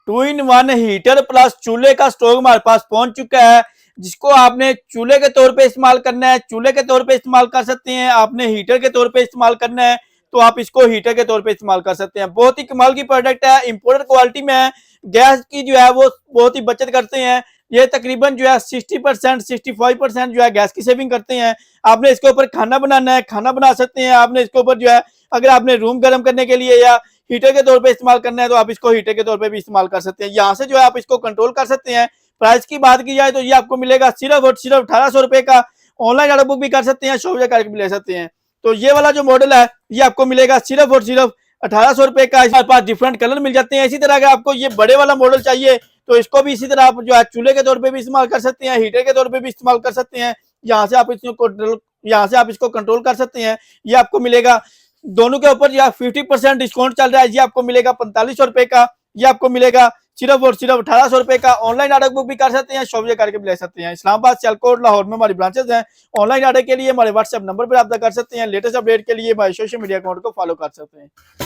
To in one heater plus चूल्हे का stove हमारे पास पहुंच चुका है, जिसको आपने चूल्हे के तौर पे इस्तेमाल करना है, चूल्हे के तौर पे इस्तेमाल कर सकते हैं, आपने हीटर के तौर पे इस्तेमाल करना है तो आप इसको हीटर के तौर पे इस्तेमाल कर सकते हैं। बहुत ही कमाल की प्रोडक्ट है, इंपोर्टेड क्वालिटी में है, गैस की जो है वो बहुत ही बचत करते हैं। ये तकरीबन जो है 60% 65% जो है गैस की सेविंग करते हैं। आपने इसके ऊपर खाना बनाना है, खाना बना सकते हैं। आपने इसके ऊपर जो है अगर आपने रूम गर्म करने के लिए या हीटर के तौर पे इस्तेमाल करना है तो आप इसको हीटर के तौर पे भी इस्तेमाल कर सकते हैं। यहाँ से जो है आप इसको कंट्रोल कर सकते हैं। प्राइस की बात की जाए तो ये आपको मिलेगा सिर्फ और सिर्फ 1800 रुपए का। ऑनलाइन ऑर्डर बुक भी कर सकते हैं, शॉप जाकर भी ले सकते हैं। तो ये वाला जो मॉडल है ये आपको मिलेगा सिर्फ और सिर्फ 1800 रुपए का। हमारे पास डिफरेंट कलर मिल जाते हैं। इसी तरह अगर आपको ये बड़े वाला मॉडल चाहिए तो इसको भी इसी तरह आप जो है चूल्हे के तौर पे भी इस्तेमाल कर सकते हैं, हीटर के तौर पे भी इस्तेमाल कर सकते हैं। यहाँ से आप इसको कंट्रोल कर सकते हैं। ये आपको मिलेगा दोनों के ऊपर या 50% डिस्काउंट चल रहा है। ये आपको मिलेगा 4500 रुपए का। ये आपको मिलेगा सिर्फ और सिर्फ 1800 रुपए का। ऑनलाइन ऑर्डर बुक भी कर सकते हैं, शॉप करके भी ले सकते हैं। इस्लामाबाद, सियालकोट, लाहौर में हमारी ब्रांचेस हैं। ऑनलाइन ऑर्डर के लिए हमारे व्हाट्सएप नंबर पर रब्ता कर सकते हैं। लेटेस्ट अपडेट के लिए हमारे सोशल मीडिया अकाउंट को फॉलो कर सकते हैं।